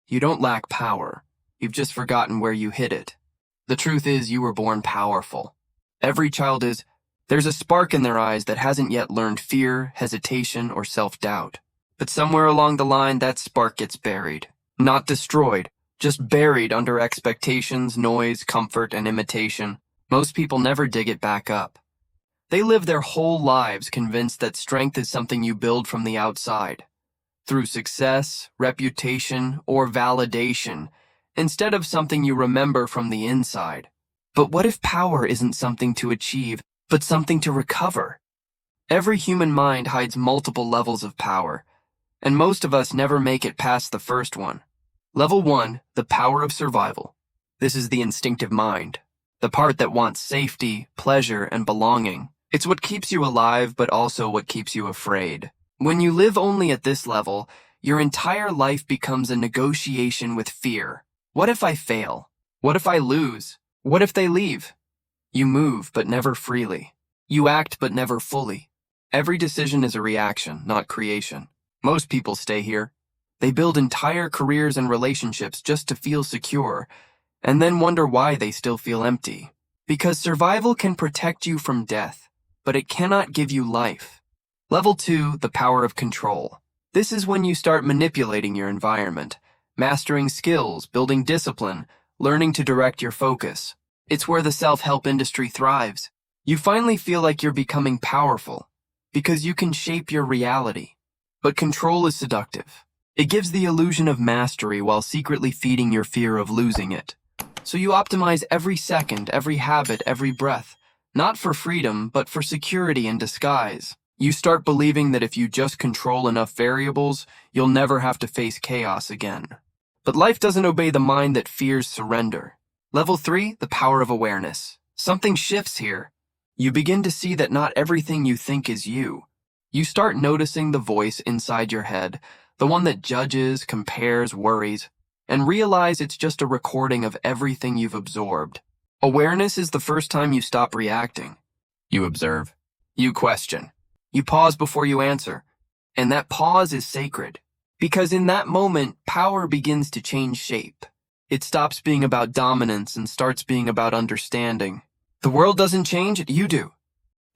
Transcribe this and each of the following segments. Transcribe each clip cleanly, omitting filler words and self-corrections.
You don't lack power. You've just forgotten where you hid it. The truth is, you were born powerful. Every child is. There's a spark in their eyes that hasn't yet learned fear, hesitation, or self-doubt. But somewhere along the line, that spark gets buried. Not destroyed, just buried under expectations, noise, comfort, and imitation. Most people never dig it back up. They live their whole lives convinced that strength is something you build from the outside, through success, reputation, or validation, instead of something you remember from the inside. But what if power isn't something to achieve, but something to recover? Every human mind hides multiple levels of power, and most of us never make it past the first one. Level 1, the power of survival. This is the instinctive mind, the part that wants safety, pleasure, and belonging. It's what keeps you alive, but also what keeps you afraid. When you live only at this level, your entire life becomes a negotiation with fear. What if I fail? What if I lose? What if they leave? You move, but never freely. You act, but never fully. Every decision is a reaction, not creation. Most people stay here. They build entire careers and relationships just to feel secure, and then wonder why they still feel empty. Because survival can protect you from death, but it cannot give you life. Level 2, the power of control. This is when you start manipulating your environment, mastering skills, building discipline, learning to direct your focus. It's where the self-help industry thrives. You finally feel like you're becoming powerful, because you can shape your reality. But control is seductive. It gives the illusion of mastery while secretly feeding your fear of losing it. So you optimize every second, every habit, every breath. Not for freedom, but for security in disguise. You start believing that if you just control enough variables, you'll never have to face chaos again. But life doesn't obey the mind that fears surrender. Level 3, the power of awareness. Something shifts here. You begin to see that not everything you think is you. You start noticing the voice inside your head, the one that judges, compares, worries, and realize it's just a recording of everything you've absorbed. Awareness is the first time you stop reacting. You observe. You question. You pause before you answer. And that pause is sacred. Because in that moment, power begins to change shape. It stops being about dominance and starts being about understanding. The world doesn't change, you do.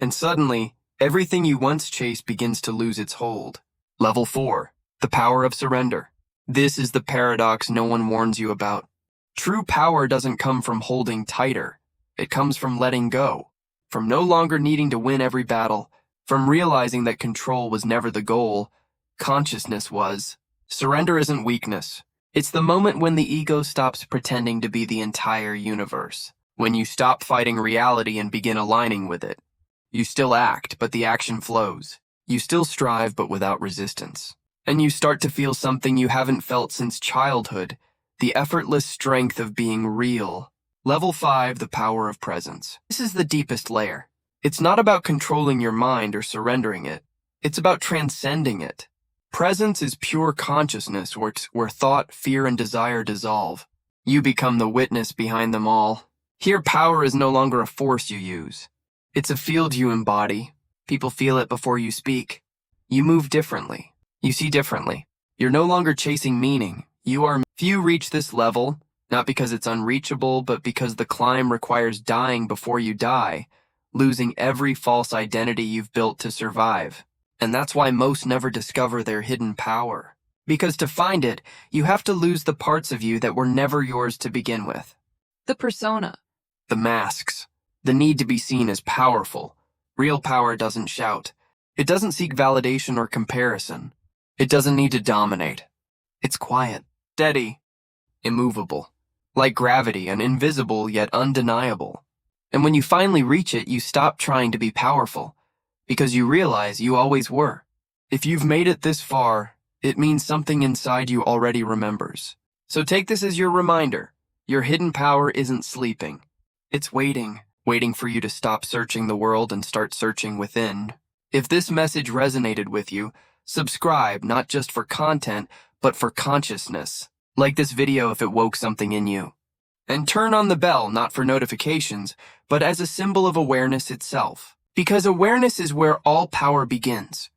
And suddenly, everything you once chased begins to lose its hold. Level 4, the power of surrender. This is the paradox no one warns you about. True power doesn't come from holding tighter. It comes from letting go, from no longer needing to win every battle, from realizing that control was never the goal, consciousness was. Surrender isn't weakness. It's the moment when the ego stops pretending to be the entire universe, when you stop fighting reality and begin aligning with it. You still act, but the action flows. You still strive, but without resistance. And you start to feel something you haven't felt since childhood, the effortless strength of being real. Level 5, the power of presence. This is the deepest layer. It's not about controlling your mind or surrendering it. It's about transcending it. Presence is pure consciousness where thought, fear, and desire dissolve. You become the witness behind them all. Here, power is no longer a force you use. It's a field you embody. People feel it before you speak. You move differently. You see differently. You're no longer chasing meaning. You are. Few reach this level, not because it's unreachable, but because the climb requires dying before you die, losing every false identity you've built to survive. And that's why most never discover their hidden power. Because to find it, you have to lose the parts of you that were never yours to begin with. The persona. The masks. The need to be seen as powerful. Real power doesn't shout. It doesn't seek validation or comparison. It doesn't need to dominate. It's quiet, steady, immovable, like gravity, and invisible yet undeniable. And when you finally reach it, you stop trying to be powerful, because you realize you always were. If you've made it this far, it means something inside you already remembers. So take this as your reminder. Your hidden power isn't sleeping. It's waiting for you to stop searching the world and start searching within. If this message resonated with you, subscribe not just for content, but for consciousness. Like this video if it woke something in you. And turn on the bell not for notifications, but as a symbol of awareness itself. Because awareness is where all power begins.